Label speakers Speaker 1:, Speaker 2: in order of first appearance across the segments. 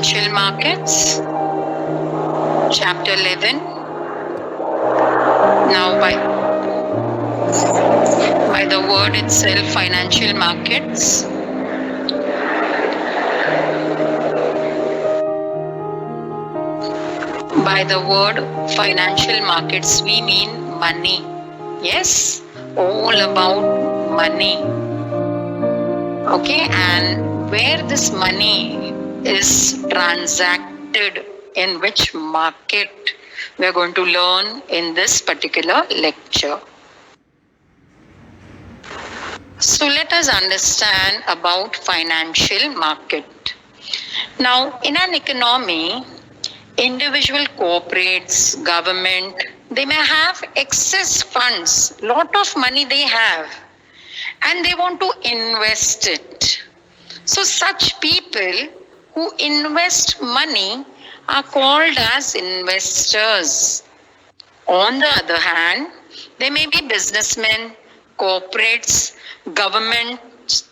Speaker 1: Financial Markets, Chapter 11. Now, by the word itself, financial markets, by the word financial markets, we mean money. Yes, all about money. Okay, and where this money is transacted, in which market, we are going to learn in this particular lecture. So let us understand about financial market. Now, in an economy, individual corporates, government, they may have excess funds, lot of money they have, and they want to invest it. So such people who invest money are called as investors. On the other hand, they may be businessmen, corporates, governments,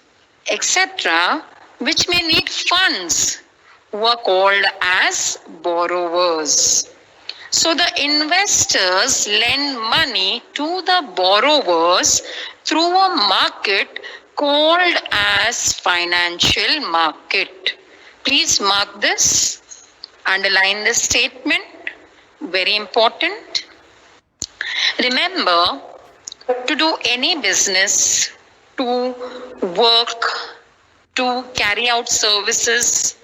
Speaker 1: etc., which may need funds, who are called as borrowers. So the investors lend money to the borrowers through a market called as financial market. Please mark this, underline this statement, very important. Remember, to do any business, to work, to carry out services,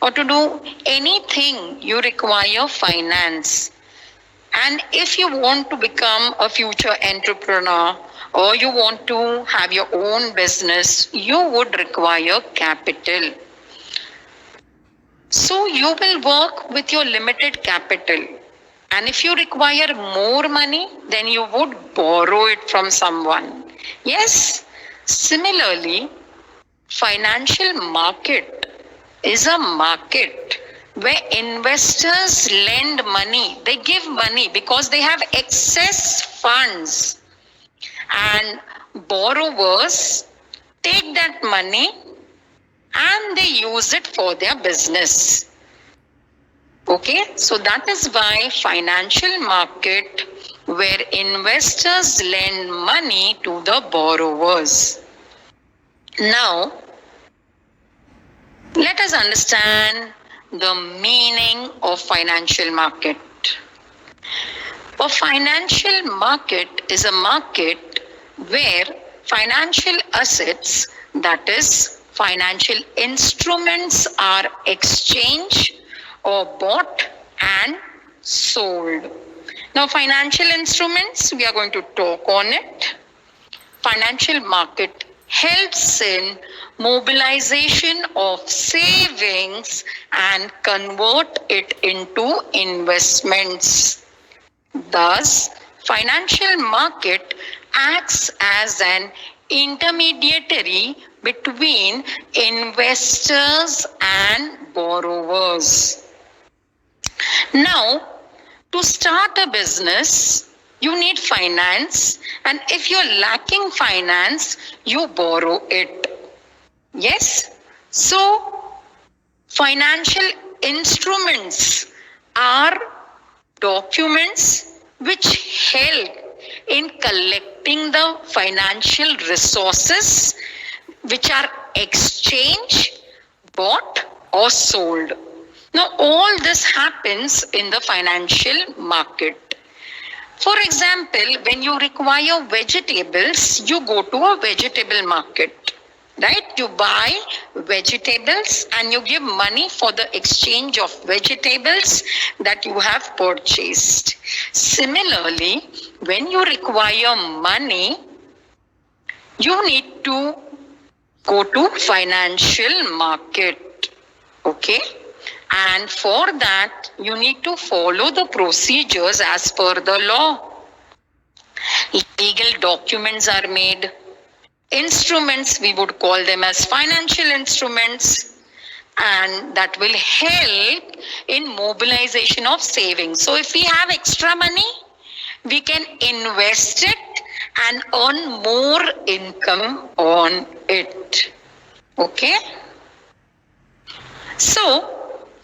Speaker 1: or to do anything, you require finance. And if you want to become a future entrepreneur, or you want to have your own business, you would require capital. So you will work with your limited capital. And if you require more money, then you would borrow it from someone. Yes, similarly, financial market is a market where investors lend money. They give money because they have excess funds. And borrowers take that money and they use it for their business. Okay, so that is why financial market where investors lend money to the borrowers. Now, let us understand the meaning of financial market. A financial market is a market where financial assets, that is, financial instruments, are exchanged or bought and sold. Now, financial instruments, we are going to talk on it. Financial market helps in mobilization of savings and convert it into investments. Thus, financial market acts as an intermediary between investors and borrowers. Now, to start a business, you need finance, and if you're lacking finance, you borrow it. Yes? So, financial instruments are documents which help in collecting the financial resources which are exchanged, bought, or sold. Now, all this happens in the financial market. For example, when you require vegetables, you go to a vegetable market, right? You buy vegetables and you give money for the exchange of vegetables that you have purchased. Similarly, when you require money, you need to go to financial market, okay? And for that, you need to follow the procedures as per the law. Legal documents are made. Instruments, we would call them as financial instruments, and that will help in mobilization of savings. So if we have extra money, we can invest it and earn more income on it. Okay? So,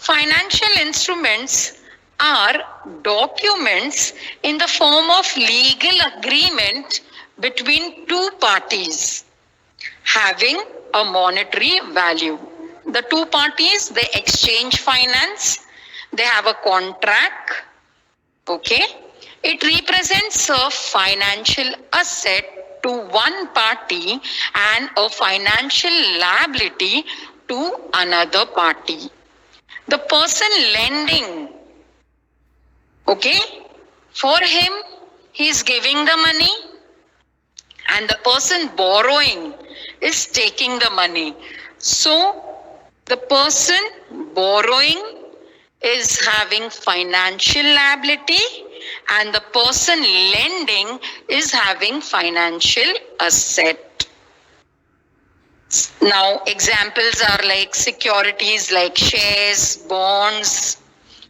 Speaker 1: Financial instruments are documents in the form of legal agreement between two parties having a monetary value. The two parties, they exchange finance, they have a contract, okay? It represents a financial asset to one party and a financial liability to another party. The person lending, okay, for him, he is giving the money, and the person borrowing is taking the money. So, the person borrowing is having financial liability, and the person lending is having financial asset. Now, examples are like securities like shares, bonds,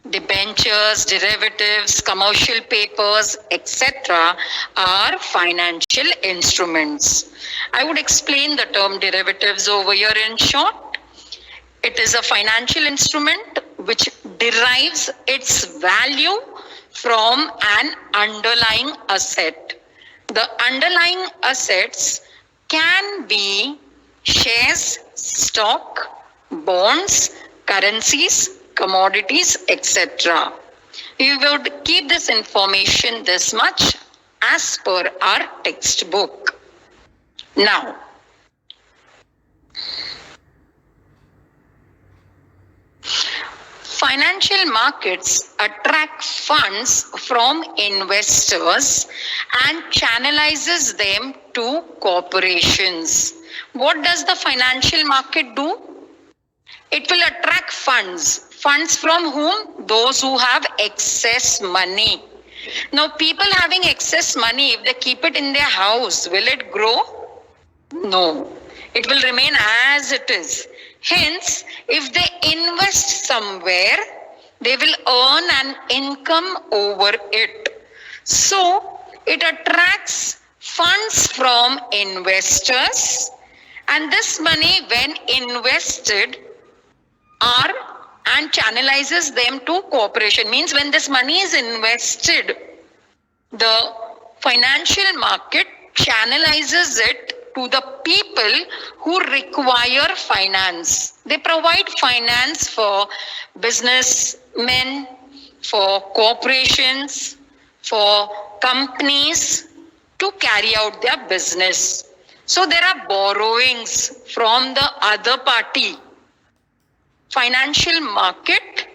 Speaker 1: debentures, derivatives, commercial papers, etc. are financial instruments. I would explain the term derivatives over here in short. It is a financial instrument which derives its value from an underlying asset. The underlying assets can be shares, stock, bonds, currencies, commodities, etc. You would keep this information this much as per our textbook. Now, financial markets attract funds from investors and channelizes them to corporations. What does the financial market do? It will attract funds. Funds from whom? Those who have excess money. Now, people having excess money, if they keep it in their house, will it grow? No. It will remain as it is. Hence, if they invest somewhere, they will earn an income over it. So, it attracts funds from investors, and this money, when invested, are and channelizes them to corporation. Means when this money is invested, the financial market channelizes it to the people who require finance. They provide finance for businessmen, for corporations, for companies to carry out their business. So there are borrowings from the other party. Financial market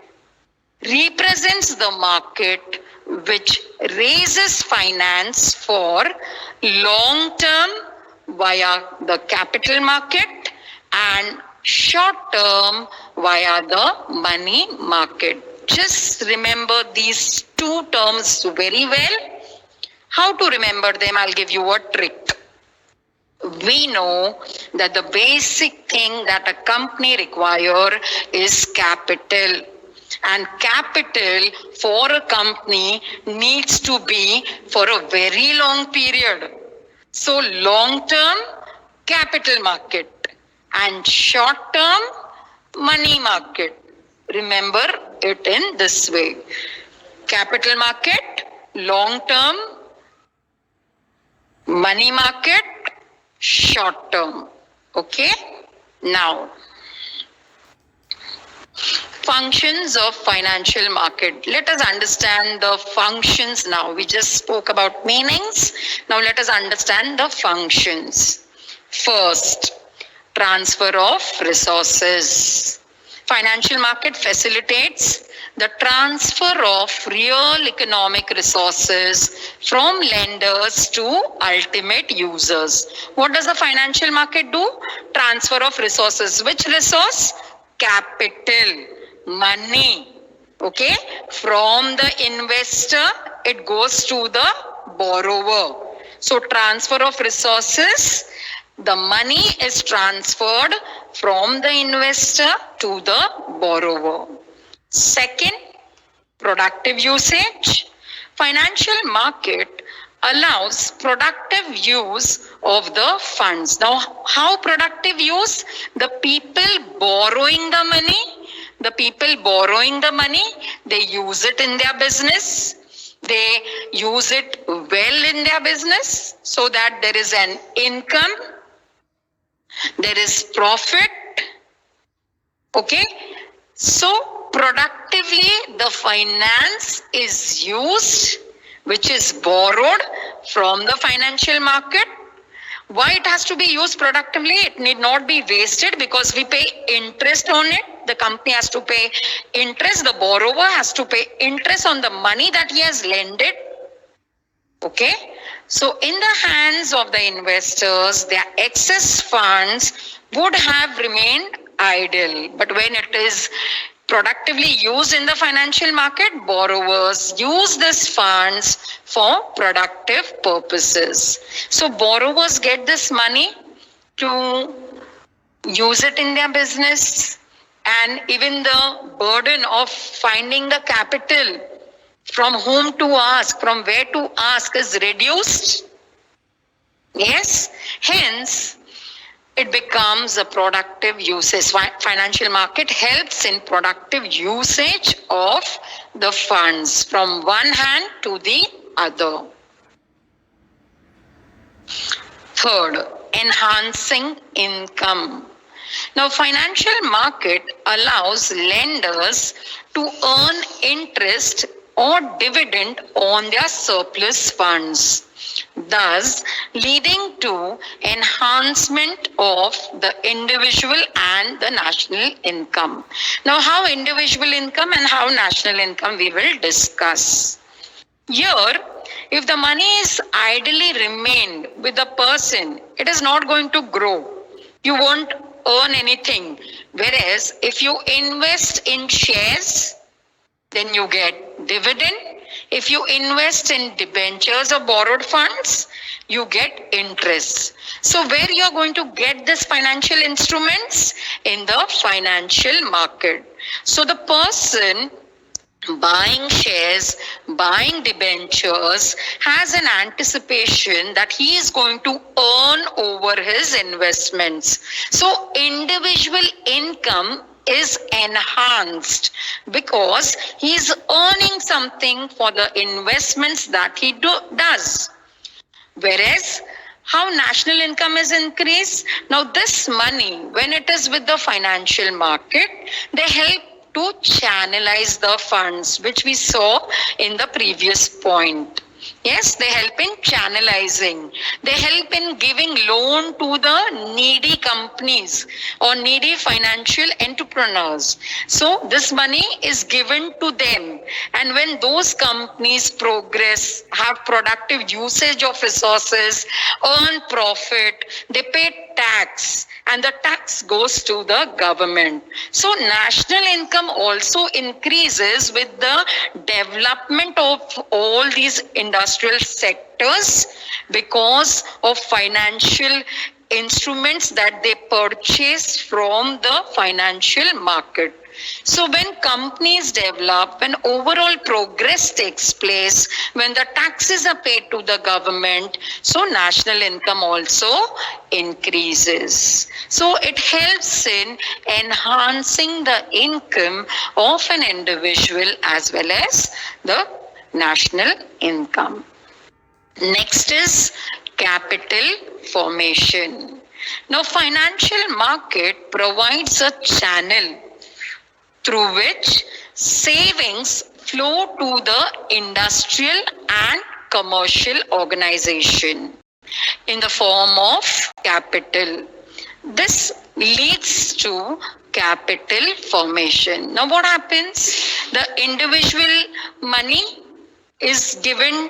Speaker 1: represents the market which raises finance for long term via the capital market and short term via the money market. Just remember these two terms very well. How to remember them? I'll give you a trick. We know that the basic thing that a company requires is capital. And capital for a company needs to be for a very long period. So long term, capital market, and short term, money market. Remember it in this way. Capital market, long term, money market, short term. Okay? Now, functions of financial market. Let us understand the functions now. We just spoke about meanings. Now let us understand the functions. First, transfer of resources. Financial market facilitates the transfer of real economic resources from lenders to ultimate users. What does the financial market do? Transfer of resources. Which resource? Capital, money. Okay? From the investor, it goes to the borrower. So transfer of resources, the money is transferred from the investor to the borrower. Second, productive usage. Financial market allows productive use of the funds. Now, how productive use? The people borrowing the money, The people borrowing the money, they use it in their business. They use it well in their business so that there is an income, there is profit. Okay. So productively, the finance is used, which is borrowed from the financial market. Why it has to be used productively? It need not be wasted because we pay interest on it. The company has to pay interest. The borrower has to pay interest on the money that he has lended. Okay. So in the hands of the investors, their excess funds would have remained idle. But when it is productively used in the financial market, borrowers use these funds for productive purposes. So borrowers get this money to use it in their business, and even the burden of finding the capital from whom to ask, from where to ask is reduced. Yes, hence it becomes a productive usage. Financial market helps in productive usage of the funds from one hand to the other. Third, enhancing income. Now, financial market allows lenders to earn interest or dividend on their surplus funds, thus leading to enhancement of the individual and the national income. Now, how individual income and how national income we will discuss. Here, if the money is idly remained with the person, it is not going to grow. You won't earn anything. Whereas if you invest in shares, then you get dividend. If you invest in debentures or borrowed funds, you get interest. So where you are going to get this financial instruments? In the financial market. So the person buying shares, buying debentures has an anticipation that he is going to earn over his investments. So individual income is enhanced because he is earning something for the investments that he does. Whereas how national income is increased? Now this money, when it is with the financial market, they help to channelize the funds, which we saw in the previous point. Yes, they help in channelizing. They help in giving loan to the needy companies or needy financial entrepreneurs. So this money is given to them. And when those companies progress, have productive usage of resources, earn profit, they pay tax, and the tax goes to the government. So national income also increases with the development of all these industrial sectors because of financial instruments that they purchase from the financial market. So when companies develop, when overall progress takes place, when the taxes are paid to the government, so national income also increases. So it helps in enhancing the income of an individual as well as the national income. Next is capital formation. Now, financial market provides a channel through which savings flow to the industrial and commercial organization in the form of capital. This leads to capital formation. Now, what happens? The individual money is given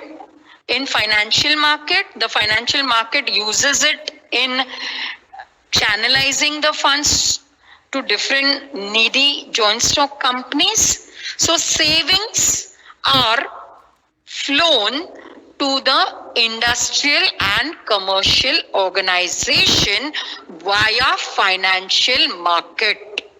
Speaker 1: in financial market. The financial market uses it in channelizing the funds to different needy joint stock companies. So savings are flown to the industrial and commercial organization via financial market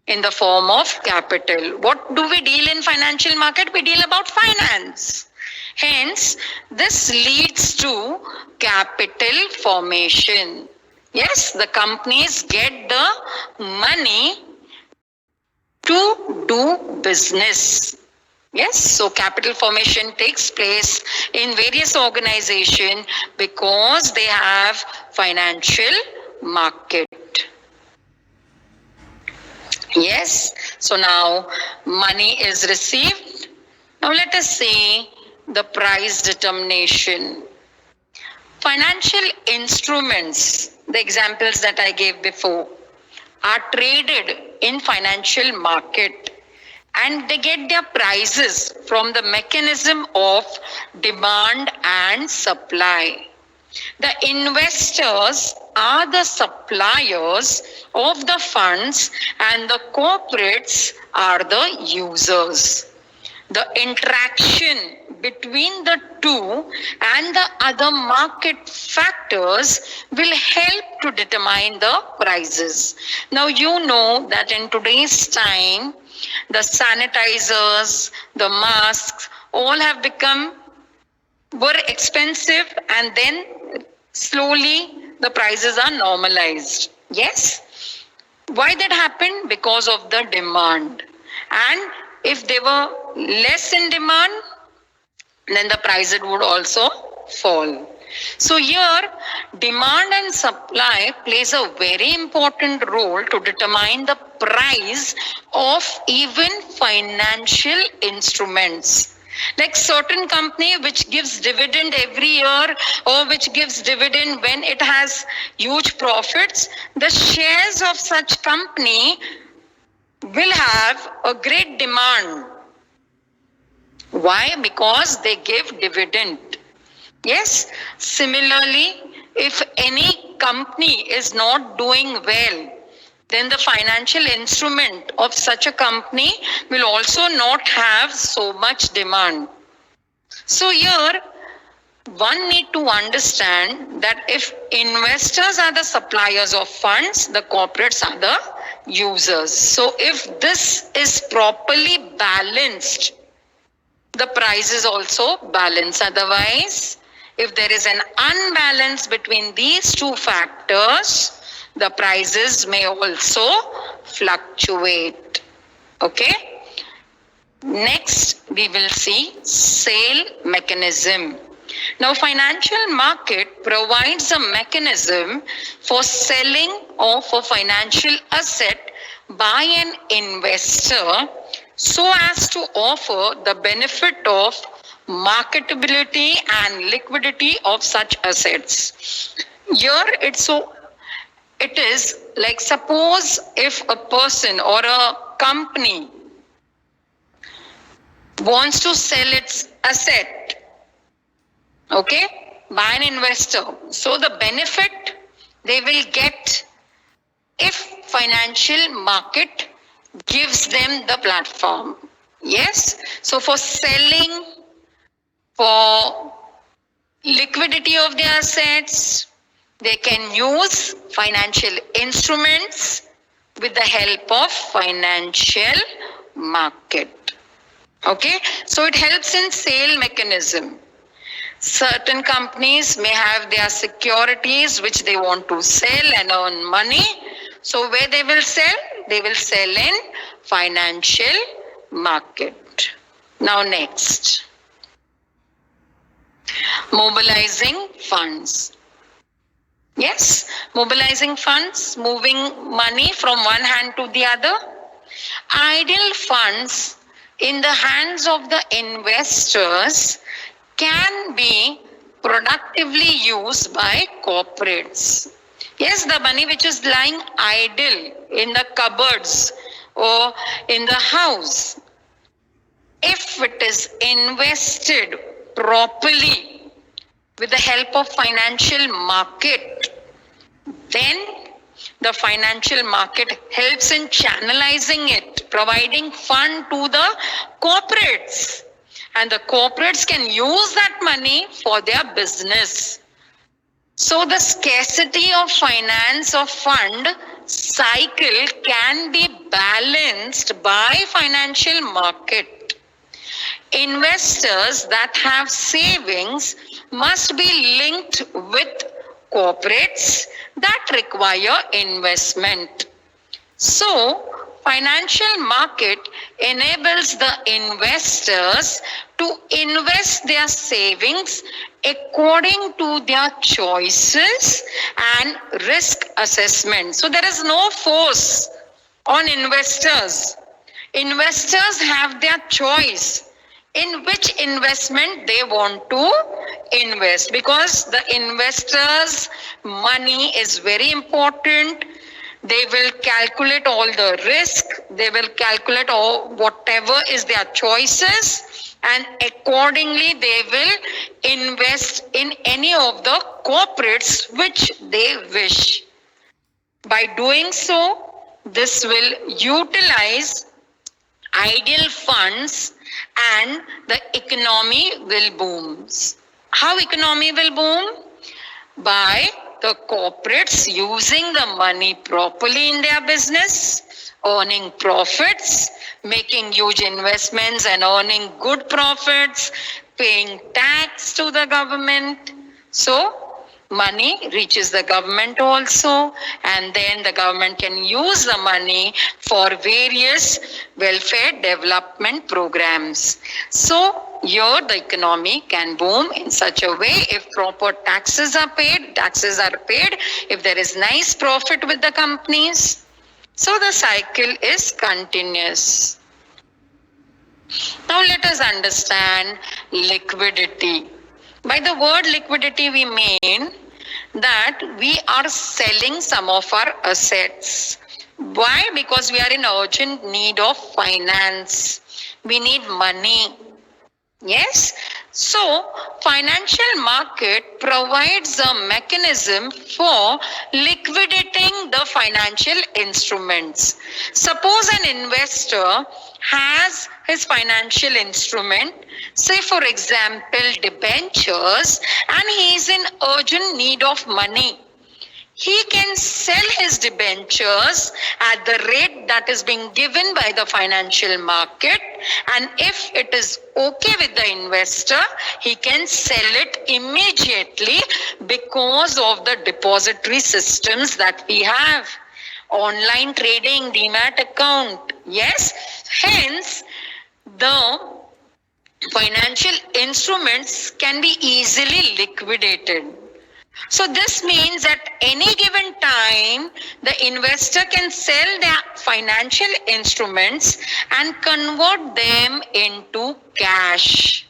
Speaker 1: in the form of capital. What do we deal in financial market? We deal about finance. Hence, this leads to capital formation. Yes, the companies get the money to do business. Yes, so capital formation takes place in various organizations because they have financial market. Yes, so now money is received. Now let us see the price determination. Financial instruments, the examples that I gave before, are traded in financial market and they get their prices from the mechanism of demand and supply. The investors are the suppliers of the funds and the corporates are the users. The interaction between the two and the other market factors will help to determine the prices. Now you know that in today's time, the sanitizers, the masks, all have were expensive and then slowly the prices are normalized. Yes? Why that happened? Because of the demand. And if they were less in demand, then the price would also fall. So here, demand and supply plays a very important role to determine the price of even financial instruments. Like certain company which gives dividend every year or which gives dividend when it has huge profits, the shares of such company will have a great demand. Why? Because they give dividend. Yes. Similarly, if any company is not doing well, then the financial instrument of such a company will also not have so much demand. So here, one need to understand that if investors are the suppliers of funds, the corporates are the users. So if this is properly balanced, the price is also balanced. Otherwise, if there is an unbalance between these two factors, the prices may also fluctuate. Okay. Next, we will see sale mechanism. Now, financial market provides a mechanism for selling of a financial asset by an investor so as to offer the benefit of marketability and liquidity of such assets. Here, it is like, suppose if a person or a company wants to sell its asset, okay, by an investor. So the benefit they will get if financial market gives them the platform. Yes. So for selling, for liquidity of their assets, they can use financial instruments with the help of financial market. Okay, so it helps in sale mechanism. Certain companies may have their securities which they want to sell and earn money. So where they will sell? They will sell in financial market. Now next, mobilizing funds. Yes, mobilizing funds, moving money from one hand to the other. Idle funds in the hands of the investors can be productively used by corporates. Yes, the money which is lying idle in the cupboards or in the house, if it is invested properly with the help of financial market, then the financial market helps in channelizing it, providing fund to the corporates. And the corporates can use that money for their business. So the scarcity of finance or fund cycle can be balanced by financial market. Investors that have savings must be linked with corporates that require investment. So Financial market enables the investors to invest their savings according to their choices and risk assessment. So there is no force on investors. Investors have their choice in which investment they want to invest, because the investors' money is very important. They will calculate all the risk, they will calculate all whatever is their choices, and accordingly they will invest in any of the corporates which they wish. By doing so, this will utilize ideal funds and the economy will boom. How economy will boom? By the corporates using the money properly in their business, earning profits, making huge investments and earning good profits, paying tax to the government. So money reaches the government also, and then the government can use the money for various welfare development programs. So here the economy can boom in such a way if proper taxes are paid, if there is nice profit with the companies. So the cycle is continuous. Now let us understand liquidity. By the word liquidity, we mean that we are selling some of our assets. Why? Because we are in urgent need of finance. We need money. Yes? So, financial market provides a mechanism for liquidating the financial instruments. Suppose an investor has his financial instrument, say for example debentures, and he is in urgent need of money. He can sell his debentures at the rate that is being given by the financial market, and if it is okay with the investor, he can sell it immediately because of the depository systems that we have. Online trading, demat account, yes. Hence, the financial instruments can be easily liquidated. So this means at any given time, the investor can sell their financial instruments and convert them into cash.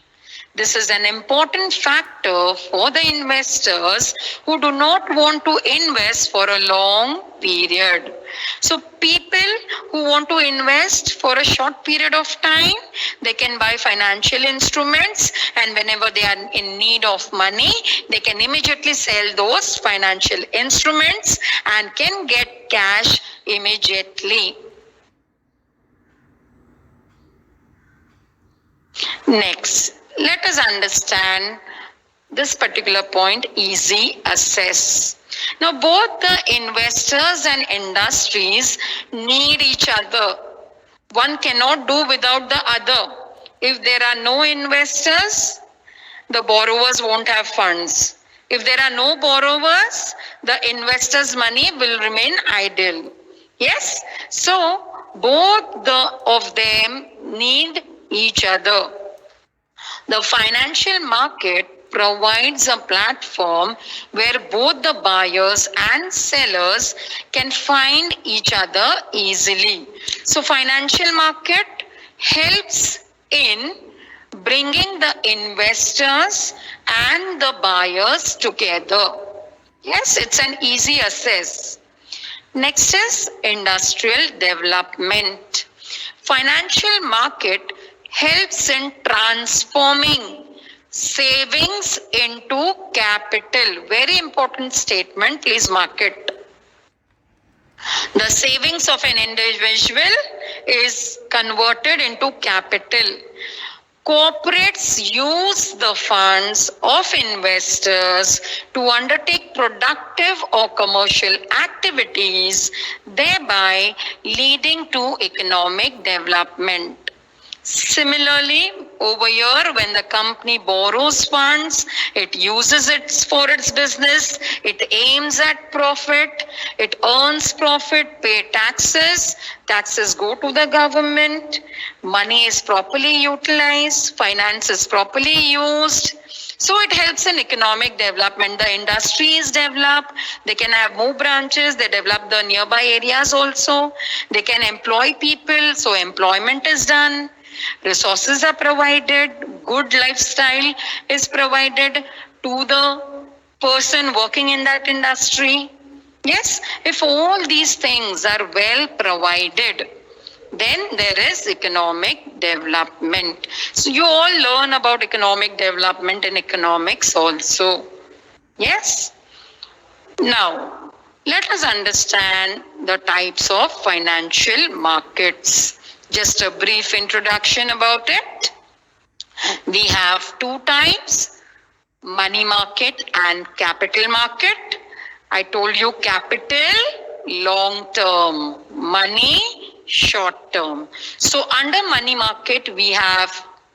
Speaker 1: This is an important factor for the investors who do not want to invest for a long period. So people who want to invest for a short period of time, they can buy financial instruments, and whenever they are in need of money, they can immediately sell those financial instruments and can get cash immediately. Next, let us understand this particular point, easy access. Now, both the investors and industries need each other. One cannot do without the other. If there are no investors, the borrowers won't have funds. If there are no borrowers, the investors' money will remain idle. Yes? So, both of them need each other. The financial market provides a platform where both the buyers and sellers can find each other easily. So financial market helps in bringing the investors and the buyers together. Yes, it's an easy access. Next is industrial development. Financial market helps in transforming savings into capital. Very important statement, please mark it. The savings of an individual is converted into capital. Corporates use the funds of investors to undertake productive or commercial activities, thereby leading to economic development. Similarly, Over here, when the company borrows funds, it uses it for its business, it aims at profit, it earns profit, pay taxes, taxes go to the government, money is properly utilized, finance is properly used. So it helps in economic development. The industries develop, they can have more branches, they develop the nearby areas also, they can employ people, so employment is done. Resources are provided, good lifestyle is provided to the person working in that industry. Yes, if all these things are well provided, then there is economic development. So you all learn about economic development in economics also. Yes? Now, let us understand the types of financial markets. Just a brief introduction about it. We have two types, money market and capital market. I told you capital, long term, money, short term. So under money market, we have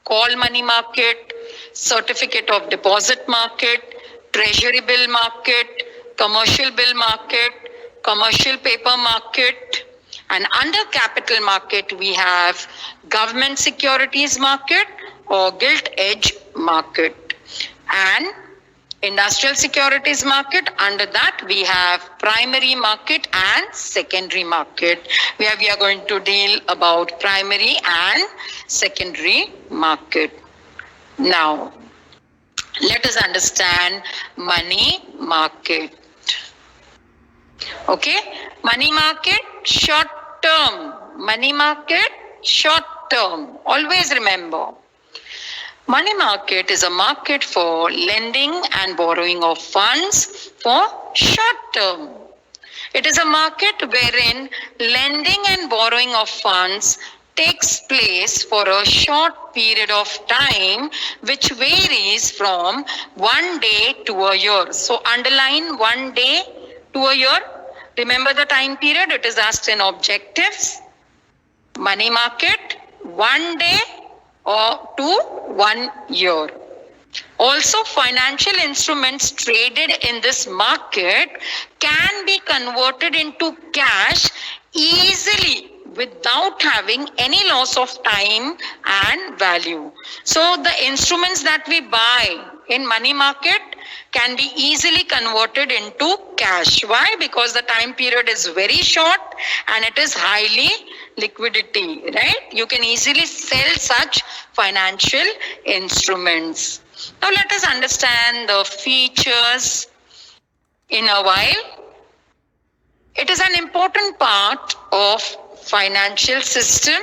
Speaker 1: call money market, certificate of deposit market, treasury bill market, commercial bill market, commercial paper market. And under capital market, we have government securities market or gilt edge market. And industrial securities market, under that we have primary market and secondary market, where we are going to deal about primary and secondary market. Now, let us understand money market. Okay, money market, short term. Money market, short term. Always remember. Money market is a market for lending and borrowing of funds for short term. It is a market wherein lending and borrowing of funds takes place for a short period of time, which varies from 1 day to a year. So underline 1 day to a year. Remember the time period, it is asked in objectives. Money market, 1 day or to 1 year. Also, financial instruments traded in this market can be converted into cash easily without having any loss of time and value. So the instruments that we buy in money market can be easily converted into cash. Why? Because the time period is very short and it is highly liquidity, right? You can easily sell such financial instruments. Now let us understand the features in a while. It is an important part of financial system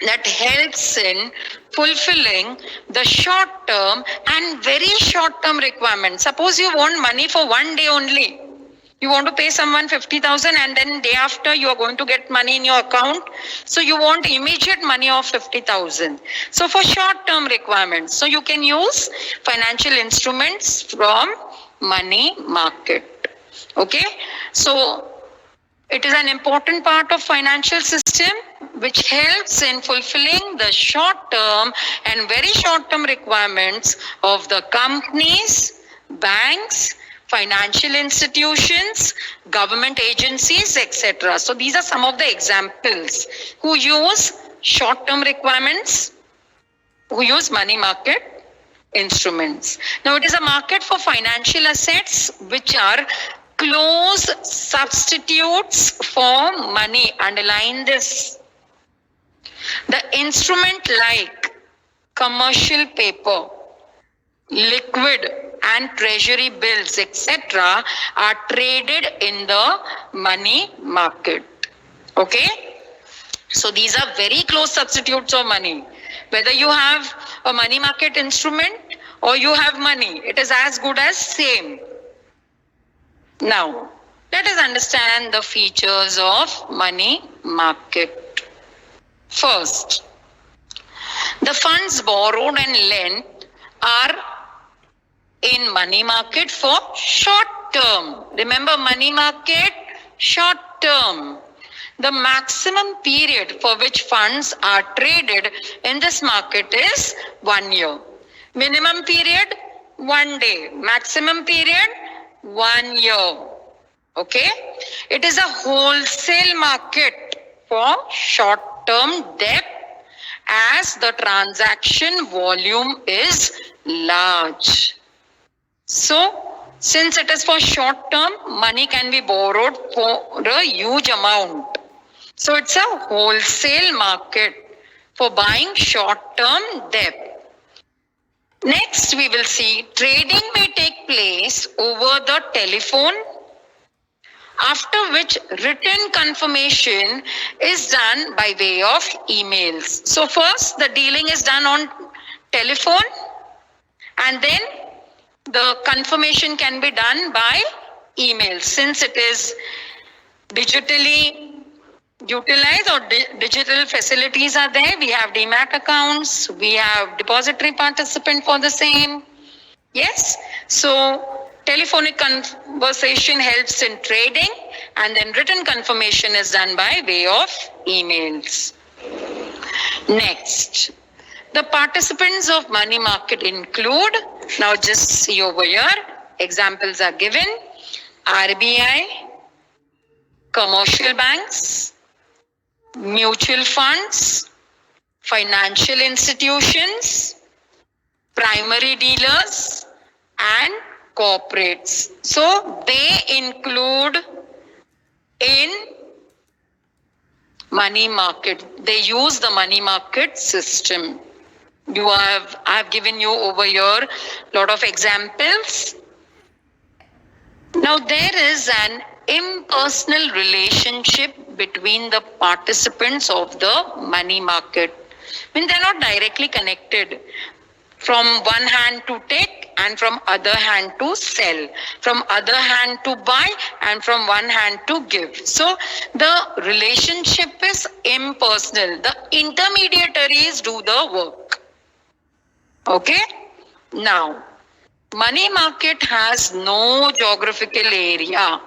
Speaker 1: that helps in fulfilling the short term and very short term requirements. Suppose you want money for 1 day only. You want to pay someone 50,000 and then day after you are going to get money in your account. So you want immediate money of 50,000. So for short term requirements, so you can use financial instruments from money market. Okay. So it is an important part of financial system which helps in fulfilling the short term and very short term requirements of the companies, banks, financial institutions, government agencies, etc. So these are some of the examples who use short term requirements, who use money market instruments. Now it is a market for financial assets which are close substitutes for money. Underline this. The instrument like commercial paper, liquid and treasury bills, etc. are traded in the money market. Okay? So these are very close substitutes of money. Whether you have a money market instrument or you have money, it is as good as same. Now, let us understand the features of money market. First, the funds borrowed and lent are in money market for short term. Remember, money market, short term. the maximum period for which funds are traded in this market is 1 year. Minimum period, 1 day. Maximum period, 1 year. Okay? It is a wholesale market for short-term debt as the transaction volume is large. So, since it is for short term, money can be borrowed for a huge amount. So, it's a wholesale market for buying short term debt. Next, we will see trading may take place over the telephone, after which written confirmation is done by way of emails. So first the dealing is done on telephone, and then the confirmation can be done by email. Since it is digitally utilized or digital facilities are there, we have demat accounts, we have depository participant for the same. Yes, so telephonic conversation helps in trading, and then written confirmation is done by way of emails. Next, the participants of money market include, now just see over here, examples are given: RBI, commercial banks, mutual funds, financial institutions, primary dealers, and corporates. So they include in money market. They use the money market system. I have given you over here a lot of examples. Now there is an impersonal relationship between the participants of the money market. I mean, they're not directly connected. From one hand to take and from other hand to sell, from other hand to buy and from one hand to give. So the relationship is impersonal. The intermediaries do the work. Okay? Now, money market has no geographical area.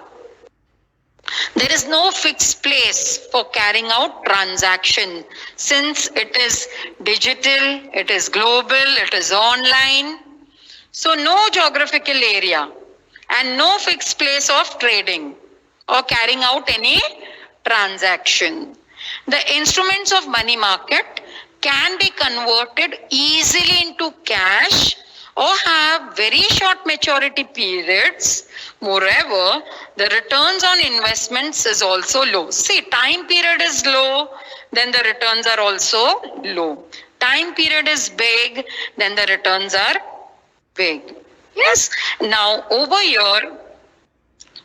Speaker 1: There is no fixed place for carrying out transaction. Since it is digital, it is global, it is online. So no geographical area and no fixed place of trading or carrying out any transaction. The instruments of money market can be converted easily into cash or have very short maturity periods. Moreover, the returns on investments is also low. See, time period is low, then the returns are also low. Time period is big, then the returns are big. Yes. Now, over here,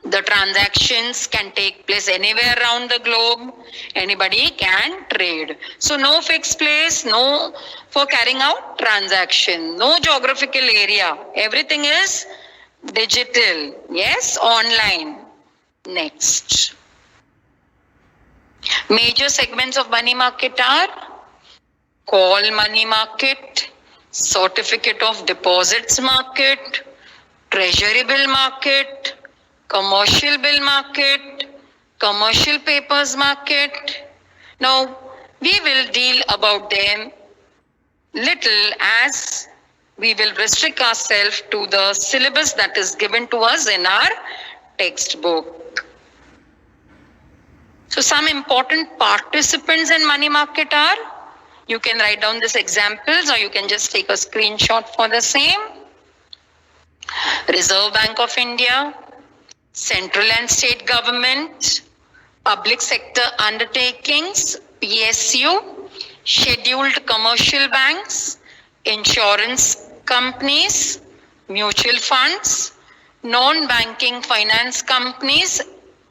Speaker 1: the transactions can take place anywhere around the globe. Anybody can trade. So no fixed place, no for carrying out transaction, no geographical area. Everything is digital. Yes, online. Next. Major segments of money market are call money market, certificate of deposits market, treasury bill market, commercial bill market, commercial papers market. Now, we will deal about them little as we will restrict ourselves to the syllabus that is given to us in our textbook. So, some important participants in money market are, you can write down these examples or you can just take a screenshot for the same. Reserve Bank of India, central and state government, public sector undertakings, PSU, scheduled commercial banks, insurance companies, mutual funds, non-banking finance companies,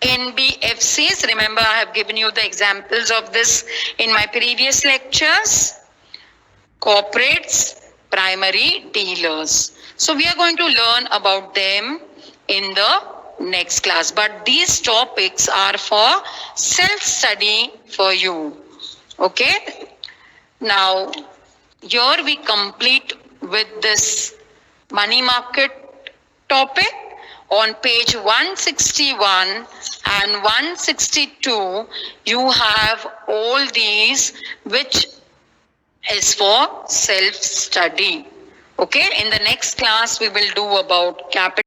Speaker 1: NBFCs. Remember, I have given you the examples of this in my previous lectures. Corporates, primary dealers. So we are going to learn about them in the next class. But these topics are for self-study for you. Okay? Now, here we complete with this money market topic. On page 161, I And 162, you have all these which is for self-study. Okay, in the next class, we will do about capital.